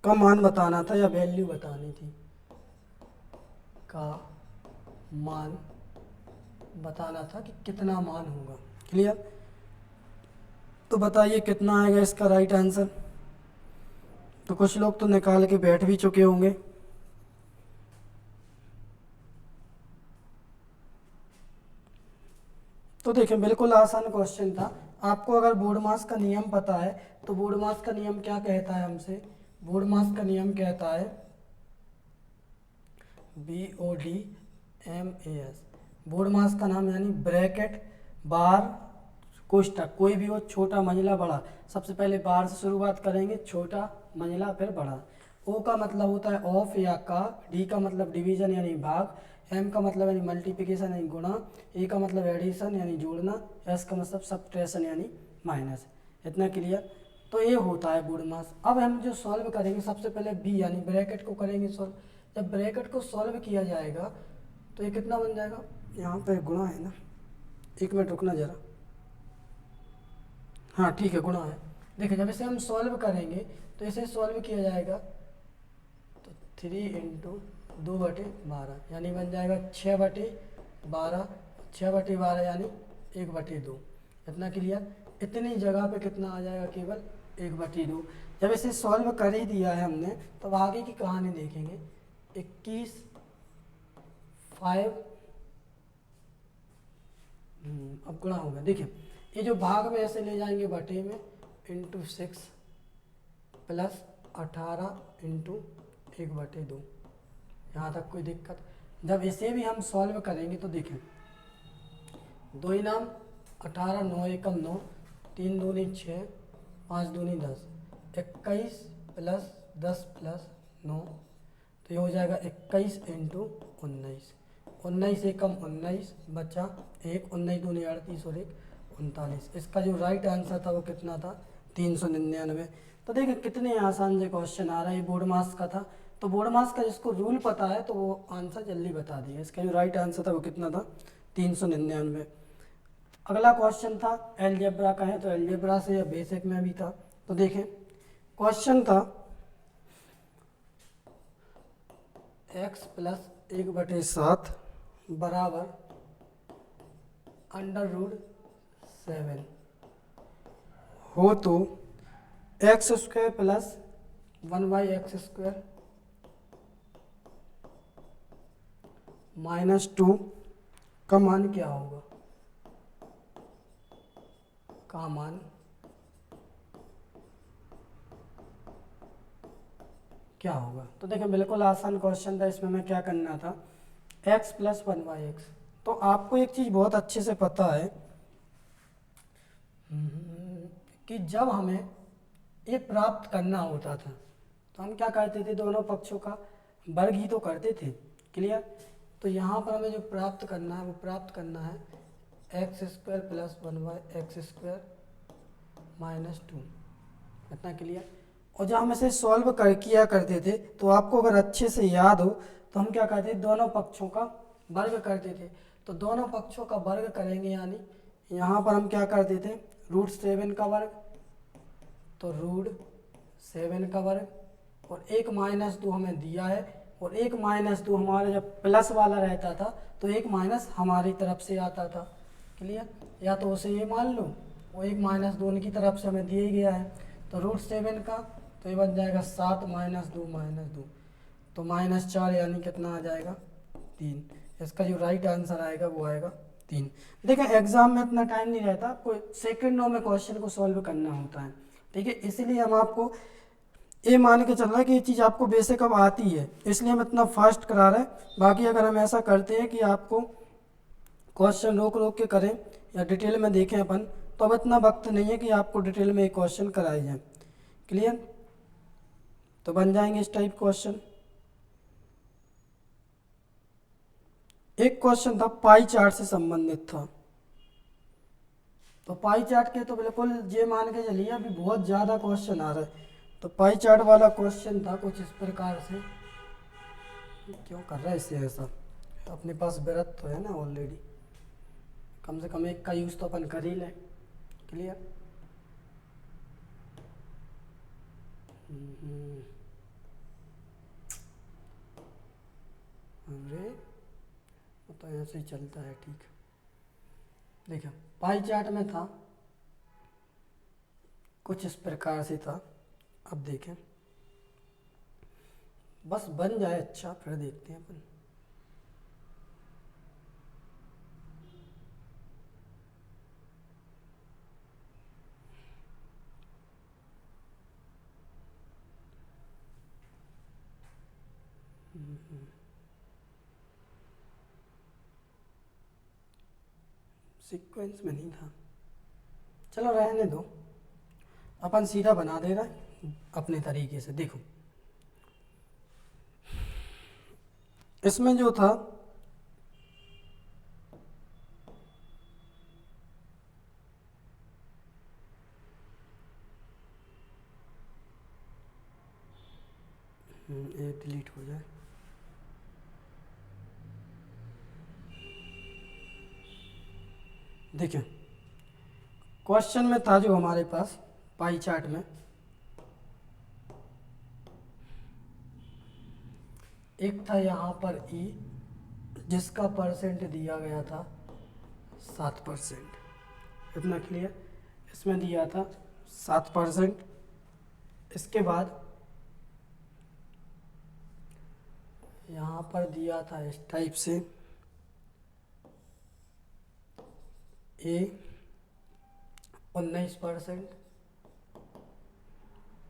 का मान बताना था या वैल्यू बतानी थी? का मान बताना था कि कितना मान होगा, क्लियर? तो बताइए कितना आएगा इसका राइट आंसर? तो कुछ लोग तो निकाल के बैठ भी चुके होंगे। तो देखिए बिल्कुल आसान क्वेश्चन था। आपको अगर बोर्ड मास का नियम पता है तो बोर्ड मास का नियम क्या कहता है हमसे? बोर्ड मास का नियम कहता है BODMAS। बोर्ड मास का नाम यानी ब्रैकेट बार कोष्टक, कोई भी हो, छोटा मंजिला बड़ा। सबसे पहले बार से शुरुआत करेंगे, छोटा मंजिला फिर बड़ा। O का मतलब होता है ऑफ या का, D का मतलब डिवीजन यानी भाग, M का मतलब यानी मल्टीप्लिकेशन यानी गुणा, A का मतलब एडिशन यानी जोड़ना, S का मतलब सब्ट्रैक्शन यानी माइनस। इतना क्लियर? तो ये होता है बोर्ड मास। अब हम जो सॉल्व करेंगे सबसे पहले B यानी ब्रैकेट को करेंगे सॉल्व। जब ब्रैकेट को सॉल्व किया जाएगा तो ये कितना बन जाएगा? यहाँ पे गुणा है ना, 1 मिनट रुकना ज़रा। हाँ ठीक है, गुणा है। देखिए जब इसे हम सॉल्व करेंगे तो इसे सॉल्व किया जाएगा तो 3 × 2/12 यानी बन जाएगा 6/12, 6/12 यानी 1/2। इतना क्लियर? इतनी जगह पे कितना आ जाएगा? केवल 1/2। जब इसे सॉल्व कर ही दिया है हमने तो अब आगे की कहानी देखेंगे। 21 5 अब गुणा हो गया। देखिए ये जो भाग में ऐसे ले जाएंगे बटे में इंटू 6 प्लस 18 इंटू 1/2। यहाँ तक कोई दिक्कत? जब इसे भी हम सॉल्व करेंगे तो देखें 2 नाम 18 9 एकम 9 3 दूनी 6 5 दूनी 10 21 प्लस 10 प्लस 9 तो ये हो जाएगा 21 इंटू 19 19 एकम 19 बचा 1 19 दूनी 38 और 1 39। इसका जो राइट आंसर था वो कितना था 399। तो देखिए कितने आसान से क्वेश्चन आ रहा है। ये बोर्ड मास का था तो बोर्ड मास का जिसको रूल पता है तो वो आंसर जल्दी बता दिया। इसका जो राइट आंसर था वो कितना था 399। अगला क्वेश्चन था अलजेब्रा का है तो अलजेब्रा से या बेसिक में भी था। तो देखें क्वेश्चन था x प्लस 1/7 बराबर √7 हो तो x² प्लस 1/x² -2 का मान क्या होगा? का मान क्या होगा? तो देखिए बिल्कुल आसान क्वेश्चन था। इसमें मैं क्या करना था x प्लस 1/x। तो आपको एक चीज़ बहुत अच्छे से पता है कि जब हमें ये प्राप्त करना होता था तो हम क्या करते थे दोनों पक्षों का वर्ग ही तो करते थे। क्लियर? तो यहाँ पर हमें जो प्राप्त करना है वो प्राप्त करना है x² प्लस 1/x² -2। इतना क्लियर? और जब हम इसे सॉल्व किया करते थे तो आपको अगर अच्छे से याद हो तो हम क्या करते थे दोनों पक्षों का वर्ग करते थे। तो दोनों पक्षों का वर्ग करेंगे यानी यहाँ पर हम क्या करते थे √7 का वर्ग तो √7 का वर्ग और 1 -2 हमें दिया है और 1 -2 हमारा जब प्लस वाला रहता था तो 1 माइनस हमारी तरफ से आता था। क्लियर? या तो उसे ये मान लो वो 1 -2 उनकी तरफ से हमें दिया ही गया है। तो √7 का तो ये बन जाएगा 7 -2 -2 तो -4 यानी कितना आ जाएगा 3। इसका जो राइट आंसर आएगा वो आएगा 3। देखिए एग्जाम में इतना टाइम नहीं रहता, कोई सेकंडों में क्वेश्चन को सॉल्व करना होता है। ठीक है, इसीलिए हम आपको ये मान के चल रहा है कि ये चीज़ आपको बेसिक अब आती है इसलिए हम इतना फास्ट करा रहे हैं। बाकी अगर हम ऐसा करते हैं कि आपको क्वेश्चन रोक रोक के करें या डिटेल में देखें अपन तो अब इतना वक्त नहीं है कि आपको डिटेल में एक क्वेश्चन कराए जाए। क्लियर? तो बन जाएंगे इस टाइप क्वेश्चन। एक क्वेश्चन था पाई चार्ट से संबंधित था। तो पाई चार्ट के तो बिल्कुल ये मान के चलिए अभी बहुत ज़्यादा क्वेश्चन आ रहा है। तो पाई चार्ट वाला क्वेश्चन था कुछ इस प्रकार से। क्यों कर रहा है इससे ऐसा? अपने पास व्रत तो है ना ऑलरेडी, कम से कम एक का यूज़ तो अपन कर ही लें। क्लियर? अरे तो ऐसे ही चलता है। ठीक, देखिए पाई चार्ट में था कुछ इस प्रकार से था। अब देखें बस बन जाए अच्छा फिर देखते हैं अपन। सीक्वेंस में नहीं था, चलो रहने दो, अपन सीधा बना दे रहा है अपने तरीके से। देखो इसमें जो था ये डिलीट हो जाए। देखिए क्वेश्चन में था जो हमारे पास पाई चार्ट में एक था यहाँ पर ई जिसका परसेंट दिया गया था 7%। इतना क्लियर? इसमें दिया था 7%। इसके बाद यहाँ पर दिया था इस टाइप से ए 19%,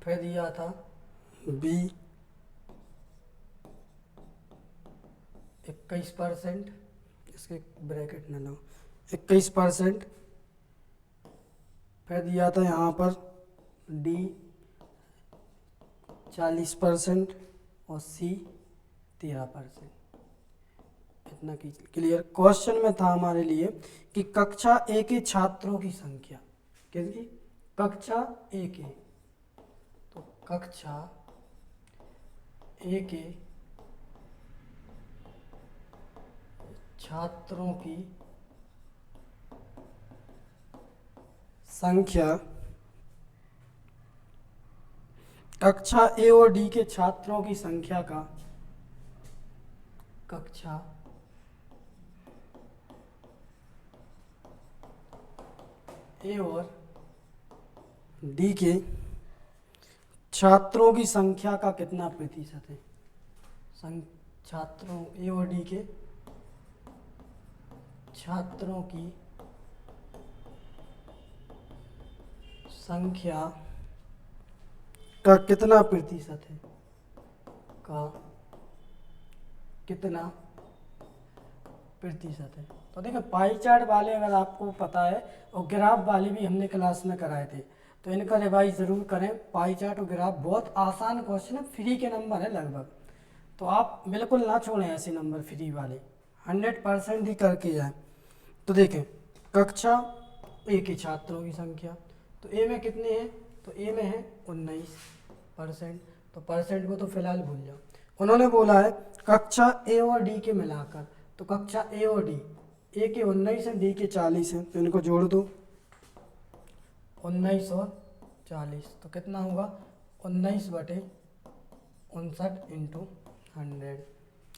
फिर दिया था बी 21%, इसके ब्रैकेट न लो, 21%, फिर दिया था यहाँ पर डी 40% और सी 13%। इतना क्लियर। क्वेश्चन में था हमारे लिए कि कक्षा ए के छात्रों की संख्या, किसकी? कक्षा ए के, तो कक्षा ए के छात्रों की संख्या, कक्षा ए और डी के छात्रों की संख्या का, कक्षा ए और डी के छात्रों की संख्या का कितना प्रतिशत है? छात्रों ए और डी के छात्रों की संख्या का कितना प्रतिशत है? का कितना प्रतिशत है? तो देखो पाई चार्ट वाले अगर आपको पता है और ग्राफ वाले भी हमने क्लास में कराए थे, तो इनका रिवाइज ज़रूर करें। पाई चार्ट और ग्राफ बहुत आसान क्वेश्चन है, फ्री के नंबर है लगभग, तो आप बिल्कुल ना छोड़ें ऐसे नंबर फ्री वाले, 100% ही करके जाएं। तो देखें कक्षा ए के छात्रों की संख्या, तो ए में कितने हैं? तो ए में है 19%, तो परसेंट को तो फिलहाल भूल जाओ। उन्होंने बोला है कक्षा ए और डी के मिलाकर, तो कक्षा ए और डी, ए के 19 है, डी के 40 है, तो इनको जोड़ दो 19 और 40, तो कितना होगा? 19/59 इंटू 100।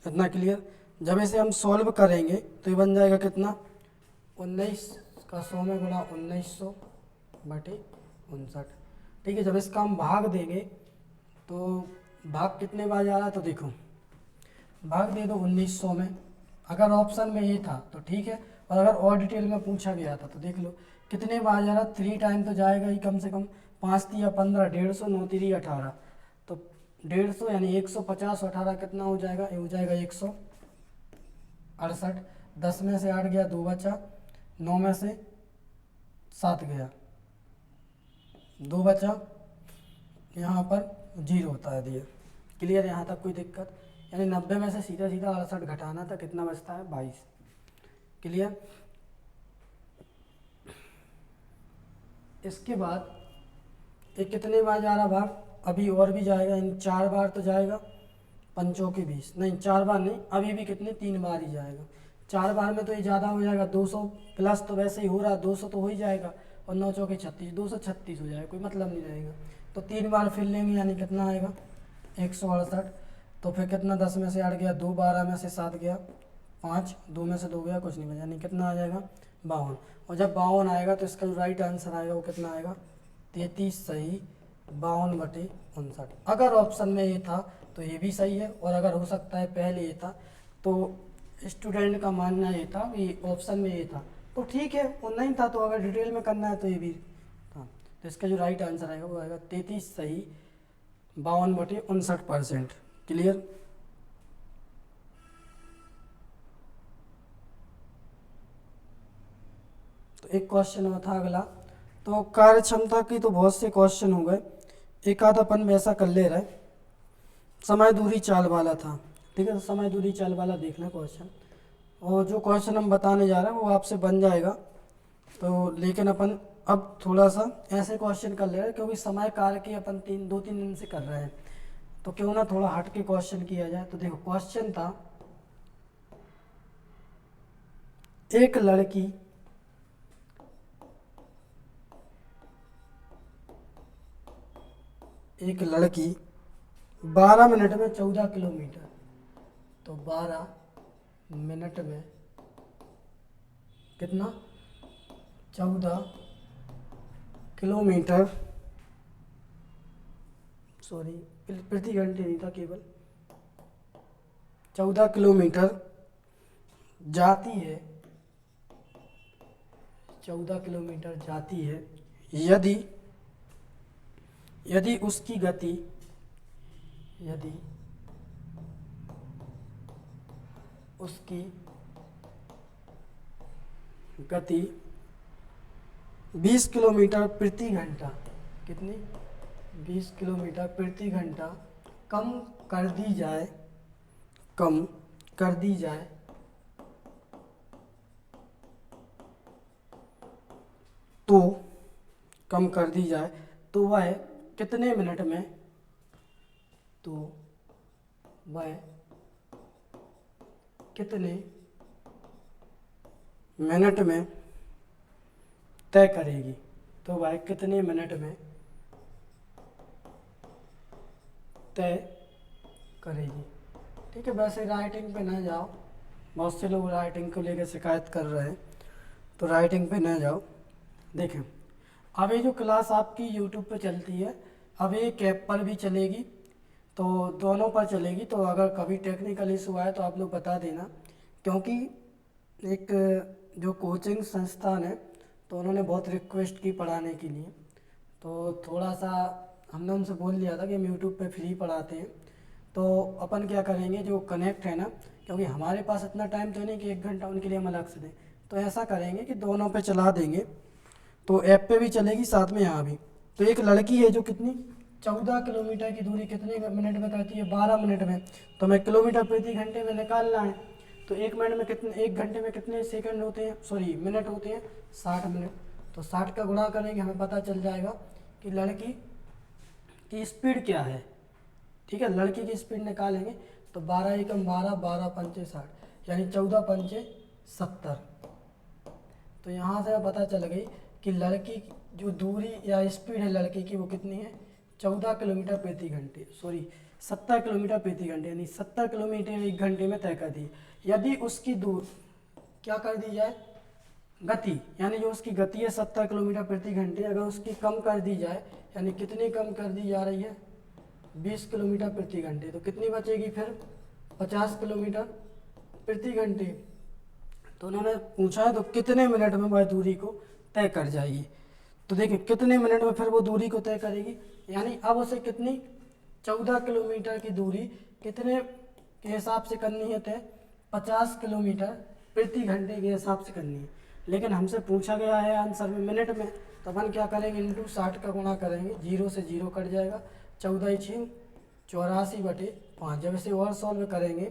इतना क्लियर। जब इसे हम सॉल्व करेंगे तो ये बन जाएगा कितना? 19 का 100 में गुणा 1900/59। ठीक है, जब इसका हम भाग देंगे तो भाग कितने बार जा रहा है? तो देखो भाग दे दो 1900 में, अगर ऑप्शन में ये था तो ठीक है, और अगर और डिटेल में पूछा गया था तो देख लो कितने बार जा रहा, 3 टाइम तो जाएगा ही कम से कम, 5 या 15, 150, 9 3 18, तो 150 यानी 150, 18 कितना हो जाएगा? ये हो जाएगा 168। 10 में से 8 गया, 2 बचा, 9 में से 7 गया, 2 बचा, यहाँ पर 0 होता है दिया। क्लियर? यहाँ तक कोई दिक्कत? यानी 90 में से सीधा सीधा 68 घटाना था, कितना बचता है? 22। क्लियर? इसके बाद ये कितने बार जा रहा भाग? अभी और भी जाएगा, इन 4 बार तो जाएगा, 5 के 20, नहीं 4 बार नहीं, अभी भी कितने? 3 बार ही जाएगा। 4 बार में तो ये ज़्यादा हो जाएगा, 200 प्लस तो वैसे ही हो रहा, 200 तो हो ही जाएगा, और 9 चौके 36, 236 हो जाएगा, कोई मतलब नहीं रहेगा। तो 3 बार फिर लेंगे, यानी कितना आएगा? 168। तो फिर कितना? 10 में से 8 गया, 2, 12 में से 7 गया, 5, 2 में से 2 गया, कुछ नहीं बचा, यानी कितना आ जाएगा? 52। और जब 52 आएगा तो इसका जो राइट आंसर आएगा वो कितना आएगा? 33 सही 52/59। अगर ऑप्शन में ये था तो ये भी सही है, और अगर हो सकता है पहले ये था, तो स्टूडेंट का मानना ये था कि ऑप्शन में ये था, तो ठीक है, वो नहीं था तो अगर डिटेल में करना है तो ये भी था। तो इसका जो राइट आंसर आएगा वो आएगा 33 सही 52/59%। क्लियर? तो एक क्वेश्चन और था अगला। तो कार्य क्षमता की तो बहुत से क्वेश्चन हो गए, एक आध अपन वैसा कर ले रहे। समय दूरी चाल वाला था, ठीक है, तो समय दूरी चाल वाला देखना क्वेश्चन, और जो क्वेश्चन हम बताने जा रहे हैं वो आपसे बन जाएगा। तो लेकिन अपन अब थोड़ा सा ऐसे क्वेश्चन कर ले रहे हैं, क्योंकि समय कार्य की अपन 2-3 दिन से कर रहे हैं, तो क्यों ना थोड़ा हट के क्वेश्चन किया जाए। तो देखो क्वेश्चन था, एक लड़की 12 मिनट में 14 किलोमीटर, तो 12 मिनट में कितना? 14 किलोमीटर सॉरी प्रति घंटे नहीं था, केवल 14 किलोमीटर जाती है, 14 किलोमीटर जाती है यदि उसकी गति, यदि उसकी गति 20 किलोमीटर प्रति घंटा, कितनी 20 किलोमीटर प्रति घंटा कम कर दी जाए, कम कर दी जाए तो कम कर दी जाए तो वह कितने मिनट में, तो वह कितने मिनट में तय करेगी, तो वह कितने मिनट में तय करेगी। ठीक है, वैसे राइटिंग पे ना जाओ, बहुत से लोग राइटिंग को लेकर शिकायत कर रहे हैं, तो राइटिंग पे ना जाओ। देखें, अब ये जो क्लास आपकी यूट्यूब पे चलती है, अब ये कैप पर भी चलेगी, तो दोनों पर चलेगी। तो अगर कभी टेक्निकल इशू आए तो आप लोग बता देना, क्योंकि एक जो कोचिंग संस्थान है तो उन्होंने बहुत रिक्वेस्ट की पढ़ाने के लिए, तो थोड़ा सा हमने उनसे बोल लिया था कि हम यूट्यूब पे फ्री पढ़ाते हैं। तो अपन क्या करेंगे, जो कनेक्ट है ना, क्योंकि हमारे पास इतना टाइम तो नहीं कि 1 घंटा उनके लिए हम अलग से दें, तो ऐसा करेंगे कि दोनों पे चला देंगे, तो ऐप पे भी चलेगी साथ में यहाँ भी। तो एक लड़की है जो कितनी 14 किलोमीटर की दूरी कितने मिनट में करती है, 12 मिनट में। तो हमें किलोमीटर प्रति घंटे में निकालना है, तो 1 मिनट में कितने, 1 घंटे में कितने सेकंड होते हैं, सॉरी मिनट होते हैं 60 मिनट। तो 60 का गुणा करेंगे, हमें पता चल जाएगा कि लड़की की स्पीड क्या है। ठीक है, लड़की की स्पीड निकालेंगे तो 12 एकम 12, 12 पंचे 60, यानी 14 पंचे 70। तो यहाँ से पता चल गई कि लड़की जो दूरी या स्पीड है लड़की की वो कितनी है, 14 किलोमीटर प्रति घंटे, सॉरी 70 किलोमीटर प्रति घंटे, यानी 70 किलोमीटर 1 घंटे में तय कर दी। यदि उसकी दूर क्या कर दी जाए, गति, यानी जो उसकी गति है 70 किलोमीटर प्रति घंटे, अगर उसकी कम कर दी जाए, यानी कितनी कम कर दी जा रही है, 20 किलोमीटर प्रति घंटे, तो कितनी बचेगी फिर 50 किलोमीटर प्रति घंटे। तो उन्होंने पूछा है तो कितने मिनट में वह दूरी को तय कर जाएगी। तो देखिए कितने मिनट में फिर वो दूरी को तय करेगी, यानी अब उसे कितनी 14 किलोमीटर की दूरी कितने के हिसाब से करनी है तय, 50 किलोमीटर प्रति घंटे के हिसाब से करनी है। लेकिन हमसे पूछा गया है आंसर में मिनट में, तो अपन क्या करेंगे, इंटू 60 का गुणा करेंगे, 0 से 0 कट जाएगा, 14 6 84/5। जब इसे और सॉल्व करेंगे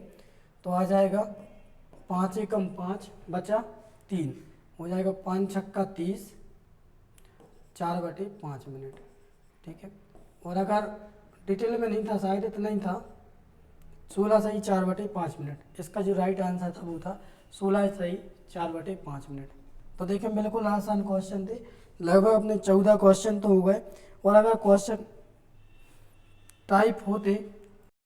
तो आ जाएगा 5 एकम 5 बचा 3, हो जाएगा 5 छक्का 30, 4/5 मिनट। ठीक है, और अगर डिटेल में नहीं था, शायद इतना ही था, 16 सही 4/5 मिनट। इसका जो राइट आंसर था वो था 16 सही 4/5 मिनट। तो देखिए बिल्कुल आसान क्वेश्चन थे, लगभग अपने 14 क्वेश्चन तो हो गए। और अगर क्वेश्चन टाइप होते